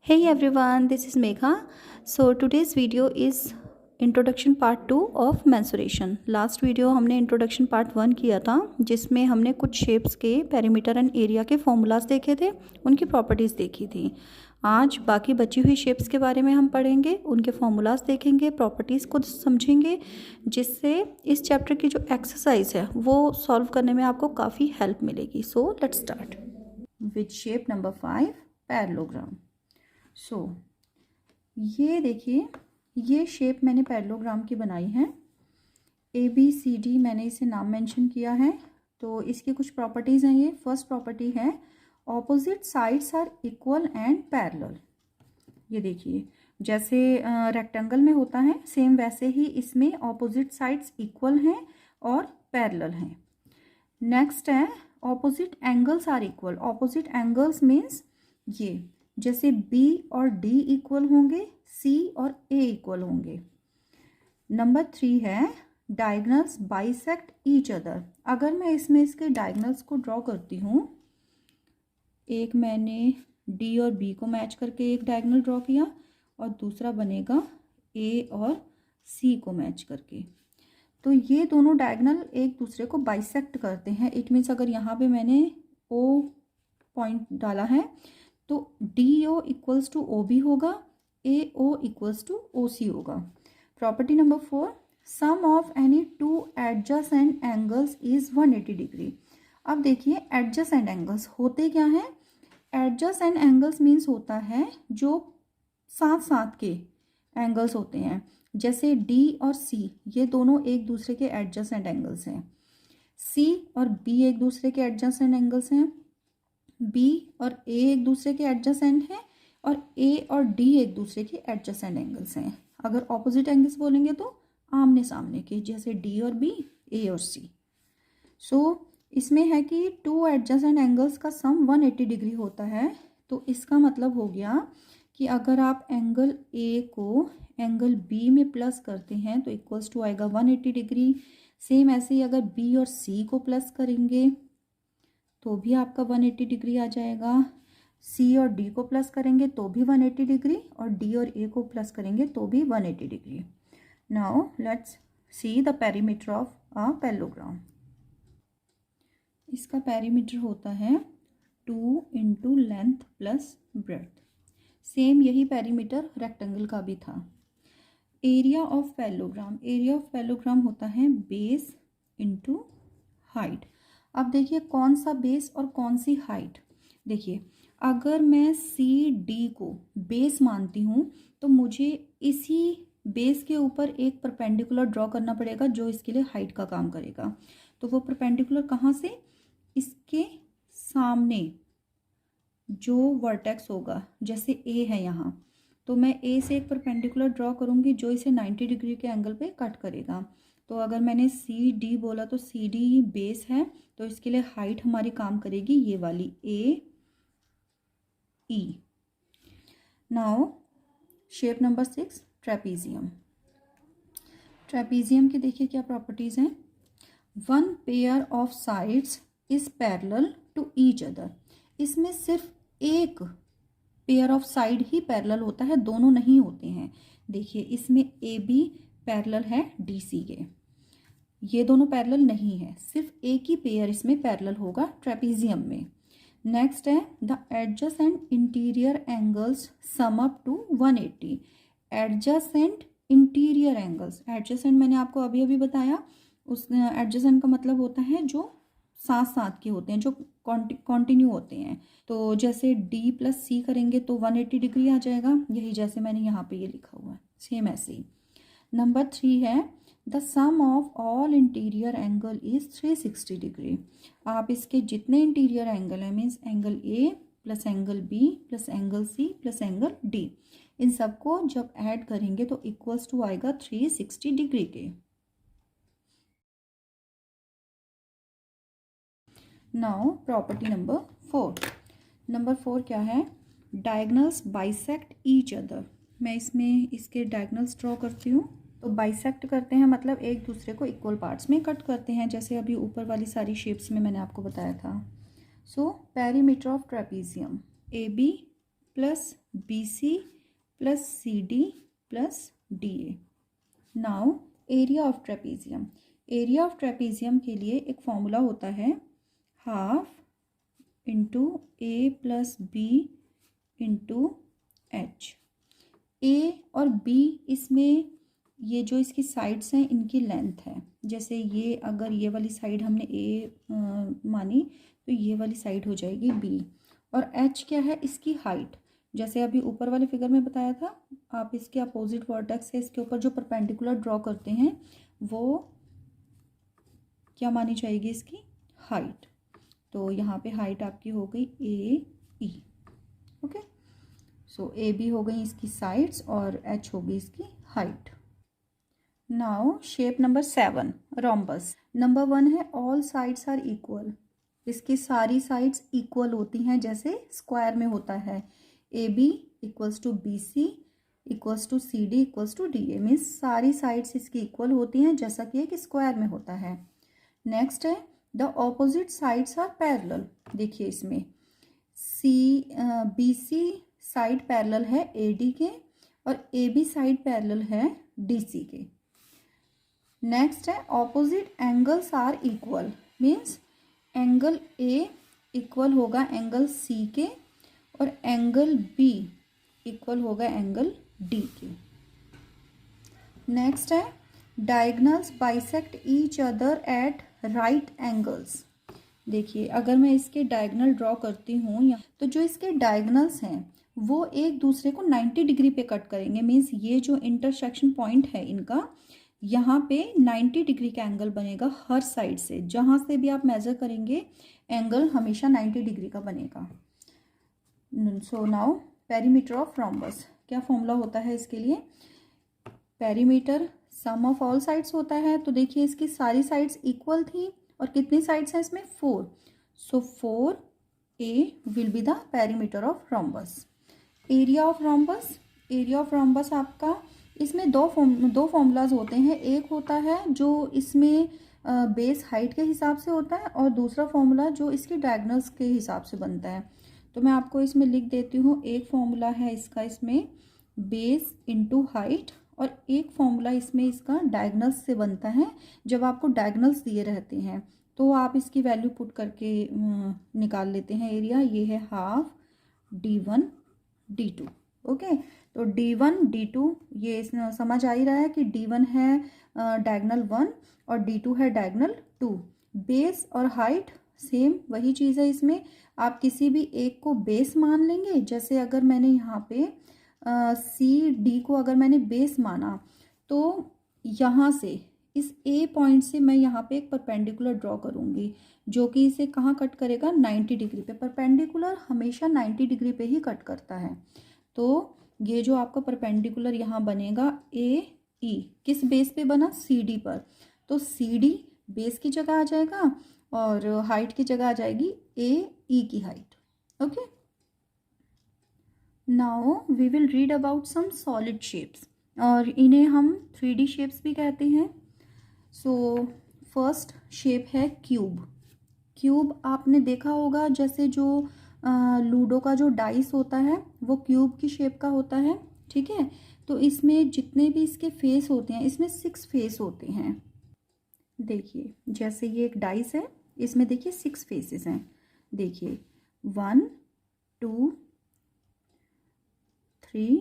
Hey everyone, this is Megha. So today's video is introduction part 2 of mensuration. Last video हमने introduction part 1 किया था जिसमें हमने कुछ शेप्स के पेरीमीटर एंड एरिया के फॉर्मूलाज देखे थे, उनकी प्रॉपर्टीज़ देखी थी। आज बाकी बची हुई शेप्स के बारे में हम पढ़ेंगे, उनके फॉर्मूलाज देखेंगे, प्रॉपर्टीज़ को समझेंगे, जिससे इस चैप्टर की जो एक्सरसाइज है वो सॉल्व करने में आपको काफ़ी हेल्प मिलेगी। So let's start with shape number 5, parallelogram. ये देखिए, ये शेप मैंने पैरेललोग्राम की बनाई है। ABCD मैंने इसे नाम मेंशन किया है। तो इसकी कुछ प्रॉपर्टीज़ हैं। ये फर्स्ट प्रॉपर्टी है opposite sides are equal and parallel. ये देखिए, जैसे रेक्टेंगल में होता है सेम वैसे ही इसमें ऑपोजिट साइड्स इक्वल हैं और पैरेलल हैं। नेक्स्ट है opposite angles are equal. Opposite angles means ये जैसे B और D इक्वल होंगे, C और A इक्वल होंगे। नंबर 3 है डायगोनल्स बाइसेक्ट ईच अदर। अगर मैं इसमें इसके डायगोनल्स को ड्रॉ करती हूँ, एक मैंने D और B को मैच करके एक डायगोनल ड्रॉ किया और दूसरा बनेगा A और C को मैच करके। तो ये दोनों डायगोनल एक दूसरे को बाइसेक्ट करते हैं। इट मीन्स अगर यहाँ पे मैंने O पॉइंट डाला है तो DO इक्वल्स टू OB होगा, AO इक्वल्स टू OC होगा। Property number 4, sum of any two adjacent angles is 180 degree. अब देखिए, एडजेसेंट एंगल्स होते क्या हैं? एडजेसेंट एंगल्स मीन्स होता है जो साथ साथ के एंगल्स होते हैं। जैसे D और C ये दोनों एक दूसरे के एडजेसेंट एंगल्स हैं। C और B एक दूसरे के एडजेसेंट एंगल्स हैं। B और A एक दूसरे के एडजेसेंट हैं और A और D एक दूसरे के एडजेसेंट एंगल्स हैं। अगर ऑपोजिट एंगल्स बोलेंगे तो आमने सामने के, जैसे D और B, A और C। इसमें है कि टू एडजेसेंट एंगल्स का सम 180 डिग्री होता है। तो इसका मतलब हो गया कि अगर आप एंगल A को एंगल B में प्लस करते हैं तो इक्वल्स टू आएगा 180 डिग्री। सेम ऐसे ही अगर B और C को प्लस करेंगे तो भी आपका 180 डिग्री आ जाएगा। C और D को प्लस करेंगे तो भी 180 डिग्री और D और A को प्लस करेंगे तो भी 180 degree. Now let's see the perimeter of a parallelogram. इसका पेरीमीटर होता है 2 into length plus breadth. Same यही पेरीमीटर रेक्टेंगल का भी था। Area of parallelogram, area of parallelogram होता है बेस इंटू हाइट। अब देखिए कौन सा बेस और कौन सी हाइट। देखिए, अगर मैं CD को बेस मानती हूँ तो मुझे इसी बेस के ऊपर एक परपेंडिकुलर ड्रॉ करना पड़ेगा जो इसके लिए हाइट का काम करेगा। तो वो परपेंडिकुलर कहाँ से? इसके सामने जो वर्टेक्स होगा, जैसे A है यहाँ, तो मैं A से एक परपेंडिकुलर ड्रॉ करूँगी जो इसे 90 डिग्री के एंगल पे कट करेगा। तो अगर मैंने CD बोला तो CD बेस है, तो इसके लिए हाइट हमारी काम करेगी ये वाली AE। Now shape number 6, trapezium. Trapezium की देखिए क्या प्रॉपर्टीज़ हैं। 1 pair of sides is parallel to each other. इसमें सिर्फ एक पेयर ऑफ साइड ही पैरेलल होता है, दोनों नहीं होते हैं। देखिए, इसमें AB पैरेलल है DC के, ये दोनों पैरेलल नहीं है, सिर्फ एक ही पेयर इसमें पैरेलल होगा ट्रेपीजियम में। नेक्स्ट है the adjacent interior angles sum up to 180। Adjacent interior angles, adjacent मैंने आपको अभी अभी बताया, उस एडजेसेंट का मतलब होता है जो साथ साथ के होते हैं, जो कॉन्टिन्यू होते हैं। तो जैसे D प्लस C करेंगे तो 180 डिग्री आ जाएगा, यही जैसे मैंने यहाँ पे ये लिखा हुआ है, सेम ऐसे ही। नंबर 3 है the sum of all interior angle is 360 degree. आप इसके जितने इंटीरियर एंगल हैं, means angle A plus angle B plus angle C plus angle D, इन सबको जब ऐड करेंगे तो इक्वल्स टू आएगा 360 डिग्री के। Now property number 4। नंबर 4 क्या है? Diagonals bisect each other. मैं इसमें इसके डायगोनल्स ड्रॉ करती हूँ। तो बाइसेक्ट करते हैं मतलब एक दूसरे को इक्वल पार्ट्स में कट करते हैं, जैसे अभी ऊपर वाली सारी शेप्स में मैंने आपको बताया था। So perimeter of trapezium AB plus BC plus CD plus DA। Now area of trapezium. Area of trapezium के लिए एक फॉर्मूला होता है half into A plus B into H। A और B इसमें ये जो इसकी साइड्स हैं इनकी लेंथ है। जैसे ये अगर ये वाली साइड हमने A मानी तो ये वाली साइड हो जाएगी B। और H क्या है? इसकी हाइट। जैसे अभी ऊपर वाले फिगर में बताया था, आप इसके अपोजिट वर्टेक्स से इसके ऊपर जो परपेंडिकुलर ड्रॉ करते हैं वो क्या मानी जाएगी? इसकी हाइट। तो यहाँ पे हाइट आपकी हो गई AE। ओके, सो AB हो गई इसकी साइड्स और H हो गई इसकी height. Now shape number 7, rhombus. Number 1 है ऑल साइड्स आर इक्वल। इसकी सारी साइड्स इक्वल होती हैं जैसे स्क्वायर में होता है। AB equals to BC equals to CD equals to DA। Means सारी साइड्स इसकी इक्वल होती हैं जैसा कि एक स्क्वायर में होता है। नेक्स्ट है the opposite sides are parallel. देखिए इसमें BC साइड पैरेलल है AD के और AB साइड पैरेलल है DC के। नेक्स्ट है opposite angles are equal. Means angle A equal होगा एंगल C के और एंगल B इक्वल होगा एंगल D के। नेक्स्ट है diagonals bisect each other at right angles. देखिए अगर मैं इसके डायगनल ड्रॉ करती हूँ तो जो इसके डायगनल्स हैं वो एक दूसरे को 90 डिग्री पे कट करेंगे। मीन्स ये जो इंटरसेक्शन पॉइंट है इनका, यहाँ पे 90 डिग्री का एंगल बनेगा हर साइड से। जहाँ से भी आप मेज़र करेंगे एंगल हमेशा 90 डिग्री का बनेगा। So now perimeter of rhombus. क्या फॉर्मूला होता है इसके लिए? Perimeter sum of all sides होता है। तो देखिए इसकी सारी साइड्स इक्वल थी और कितनी साइड्स हैं इसमें? 4। सो 4A will be the perimeter of rhombus. Area of rhombus. Area of rhombus आपका इसमें दो फॉर्मूलाज होते हैं। एक होता है जो इसमें बेस हाइट के हिसाब से होता है और दूसरा फॉर्मूला जो इसकी डायगनल्स के हिसाब से बनता है। तो मैं आपको इसमें लिख देती हूँ। एक फॉर्मूला है इसका इसमें बेस इनटू हाइट और एक फॉर्मूला इसमें इसका डायगनल्स से बनता है। जब आपको डायगनल्स दिए रहते हैं तो आप इसकी वैल्यू पुट करके निकाल लेते हैं एरिया। ये है हाफ D1 D2। ओके, तो D1 D2 ये समझ आ ही रहा है कि D1 है डायगनल 1 और D2 है डायगनल 2। बेस और हाइट सेम वही चीज़ है। इसमें आप किसी भी एक को बेस मान लेंगे। जैसे अगर मैंने यहाँ पे CD को अगर मैंने बेस माना तो यहाँ से इस A पॉइंट से मैं यहाँ पे एक परपेंडिकुलर ड्रॉ करूँगी जो कि इसे कहाँ कट करेगा? 90 डिग्री पे। परपेंडिकुलर हमेशा 90 डिग्री पे ही कट करता है। तो ये जो आपका परपेंडिकुलर यहाँ बनेगा AE किस बेस पे बना? CD पर। तो CD बेस की जगह आ जाएगा और हाइट की जगह आ जाएगी AE की height. Okay, now we will read about some solid shapes और इन्हें हम 3D शेप्स भी कहते हैं। सो फर्स्ट शेप है क्यूब। क्यूब आपने देखा होगा जैसे जो लूडो का जो डाइस होता है वो क्यूब की शेप का होता है। ठीक है, तो इसमें जितने भी इसके फेस होते हैं इसमें 6 फेस होते हैं। देखिए जैसे ये एक डाइस है, इसमें देखिए 6 फेसेस हैं। देखिए 1 2 3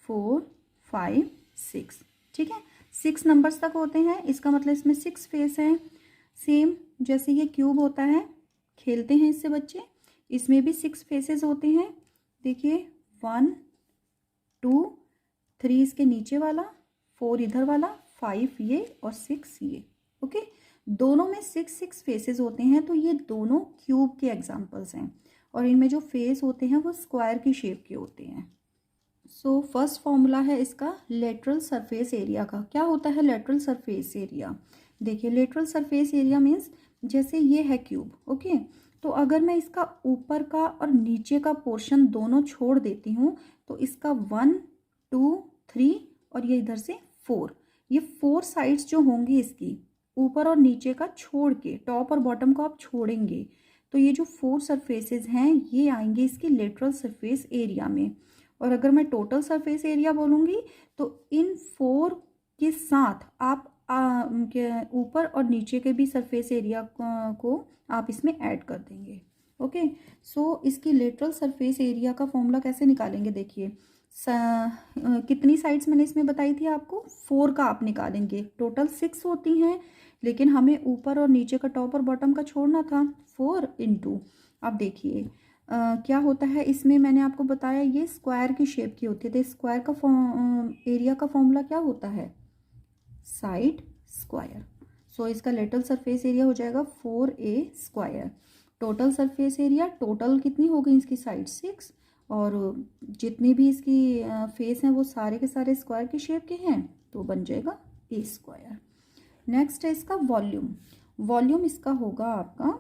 4 5 6। ठीक है, 6 नंबर्स तक होते हैं। इसका मतलब इसमें 6 फेस हैं। सेम जैसे ये क्यूब होता है, खेलते हैं इससे बच्चे, इसमें भी 6 फेसेस होते हैं। देखिए 1 2 3 इसके नीचे वाला, 4 इधर वाला, 5 ये और 6 ये। ओके, दोनों में 6 फेसेस होते हैं। तो ये दोनों क्यूब के एग्जांपल्स हैं और इनमें जो फेस होते हैं वो स्क्वायर की शेप के होते हैं। सो फर्स्ट फॉर्मूला है इसका लेटरल सरफेस एरिया का। क्या होता है लेटरल सरफेस एरिया? देखिए लेटरल सरफेस एरिया मीन्स जैसे ये है क्यूब। ओके, तो अगर मैं इसका ऊपर का और नीचे का पोर्शन दोनों छोड़ देती हूँ तो इसका 1 2 3 और ये इधर से 4, ये 4 साइड्स जो होंगी इसकी ऊपर और नीचे का छोड़ के, टॉप और बॉटम को आप छोड़ेंगे तो ये जो 4 सरफेसेस हैं ये आएंगे इसकी लेटरल सरफेस एरिया में। और अगर मैं टोटल सरफेस एरिया बोलूँगी तो इन 4 के साथ आप ऊपर और नीचे के भी सरफेस एरिया को आप इसमें ऐड कर देंगे। ओके, सो इसकी लेटरल सरफेस एरिया का फॉर्मूला कैसे निकालेंगे, देखिए कितनी साइड्स मैंने इसमें बताई थी आपको, 4 का आप निकालेंगे। टोटल 6 होती हैं, लेकिन हमें ऊपर और नीचे का, टॉप और बॉटम का छोड़ना था। 4 इंटू, अब देखिए क्या होता है इसमें, मैंने आपको बताया ये स्क्वायर की शेप की होती है, तो स्क्वायर का एरिया का फॉर्मूला क्या होता है, साइड स्क्वायर। सो इसका लेटरल सरफेस एरिया हो जाएगा 4a square. Total surface area, total कितनी हो गई इसकी साइड 6, और जितनी भी इसकी फेस हैं वो सारे के सारे स्क्वायर की शेप के हैं, तो बन जाएगा a स्क्वायर। नेक्स्ट है इसका वॉल्यूम। वॉल्यूम इसका होगा आपका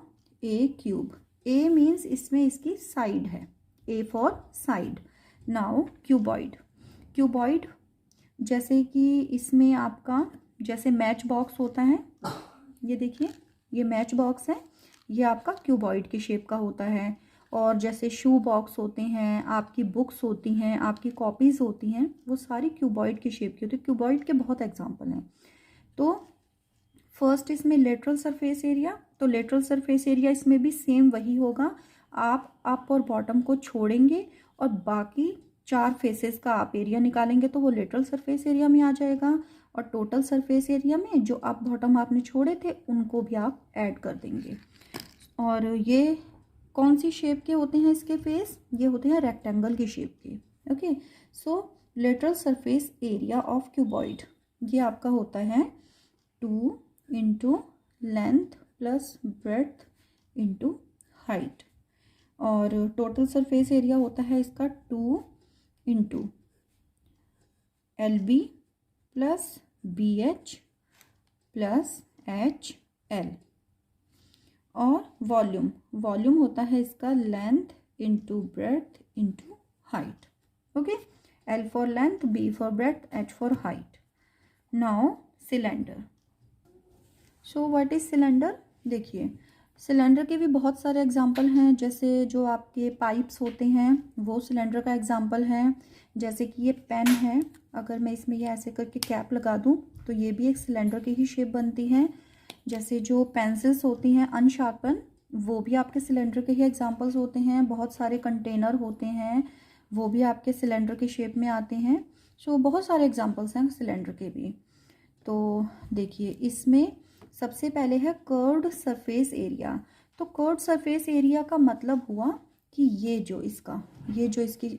a क्यूब। a मीन्स इसमें इसकी साइड है, a for side. Now cuboid. Cuboid जैसे कि इसमें आपका जैसे मैच बॉक्स होता है, ये देखिए ये मैच बॉक्स है, ये आपका क्यूबॉइड की शेप का होता है। और जैसे शू बॉक्स होते हैं, आपकी बुक्स होती हैं, आपकी कॉपीज़ होती हैं, वो सारी क्यूबॉइड की शेप की होती है। क्यूबॉइड के बहुत एग्जांपल हैं। तो फर्स्ट इसमें लेटरल सरफेस एरिया, तो लेटरल सरफेस एरिया इसमें भी सेम वही होगा। आप अप और बॉटम को छोड़ेंगे और बाकी 4 फेसेस का आप एरिया निकालेंगे, तो वो लेटरल सरफेस एरिया में आ जाएगा। और टोटल सरफेस एरिया में जो अप बॉटम आपने छोड़े थे उनको भी आप ऐड कर देंगे। और ये कौन सी शेप के होते हैं इसके फेस, ये होते हैं रेक्टेंगल की शेप के। Okay, so lateral surface area of cuboid ये आपका होता है 2 into length plus breadth into height. और टोटल सरफेस एरिया होता है इसका 2 into LB plus BH plus HL। और वॉल्यूम, वॉल्यूम होता है इसका length into breadth into height. Okay, L for length, B for breadth, H for height. Now cylinder. So what is cylinder, देखिए cylinder के भी बहुत सारे एग्जाम्पल हैं। जैसे जो आपके पाइप्स होते हैं वो सिलेंडर का एग्जाम्पल है। जैसे कि ये पेन है, अगर मैं इसमें ये ऐसे करके कैप लगा दूं तो ये भी एक सिलेंडर की ही शेप बनती है। जैसे जो पेंसिल्स होती हैं अनशार्पन, वो भी आपके सिलेंडर के ही एग्जाम्पल्स होते हैं। बहुत सारे कंटेनर होते हैं, वो भी आपके सिलेंडर की शेप में आते हैं। सो बहुत सारे एग्जाम्पल्स हैं सिलेंडर के भी। तो देखिए इसमें सबसे पहले है कर्व्ड सरफेस एरिया। तो कर्व्ड सरफेस एरिया का मतलब हुआ कि ये जो इसकी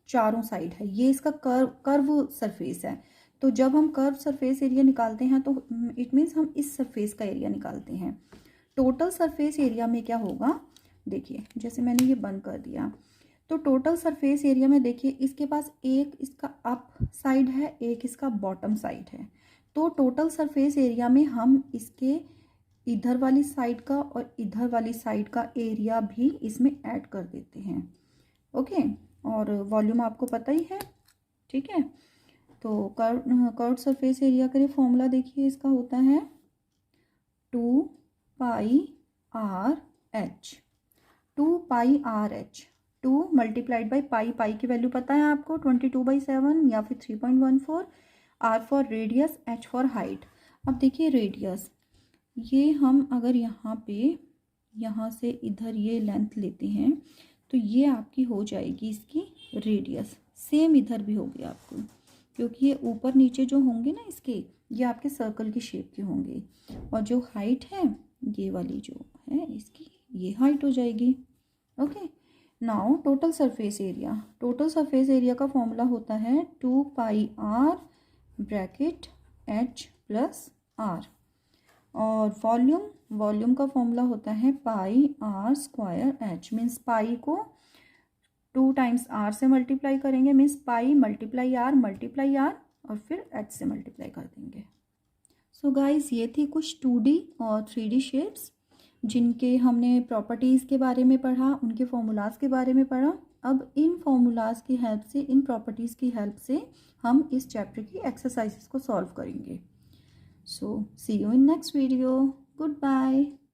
चारों साइड है, ये इसका कर्व सरफेस है। तो जब हम कर्व सरफेस एरिया निकालते हैं तो इट मीन्स हम इस सरफेस का एरिया निकालते हैं। टोटल सरफेस एरिया में क्या होगा, देखिए जैसे मैंने ये बंद कर दिया, तो टोटल सरफेस एरिया में देखिए इसके पास एक इसका अप साइड है, एक इसका बॉटम साइड है। तो टोटल सरफेस एरिया में हम इसके इधर वाली साइड का और इधर वाली साइड का एरिया भी इसमें ऐड कर देते हैं। ओके, और वॉल्यूम आपको पता ही है, ठीक है। तो कर्व्ड सरफेस एरिया का फॉर्मूला देखिए, इसका होता है 2 pi r h. 2 pi r h, 2 multiplied by pi, pi की वैल्यू पता है आपको 22/7 या फिर 3.14। R for radius, h for height. अब देखिए रेडियस, ये हम अगर यहाँ से इधर ये लेंथ लेते हैं तो ये आपकी हो जाएगी इसकी रेडियस। सेम इधर भी होगी आपको, क्योंकि ये ऊपर नीचे जो होंगे ना इसके, ये आपके सर्कल की शेप के होंगे। और जो हाइट है ये वाली जो है इसकी, ये हाइट हो जाएगी। Okay, now total surface area. Total surface area का फॉर्मूला होता है 2 pi r bracket h plus r. और वॉल्यूम का फॉर्मूला होता है pi r square h. Means pi को 2 टाइम्स आर से मल्टीप्लाई करेंगे, मीन्स पाई मल्टीप्लाई आर और फिर एच से मल्टीप्लाई कर देंगे। सो गाइस, ये थी कुछ 2D और 3D शेप्स जिनके हमने प्रॉपर्टीज़ के बारे में पढ़ा, उनके फॉर्मूलाज के बारे में पढ़ा। अब इन फॉर्मूलाज की हेल्प से, इन प्रॉपर्टीज़ की हेल्प से हम इस चैप्टर की एक्सरसाइजेस को सॉल्व करेंगे। So see you in next video. Good bye.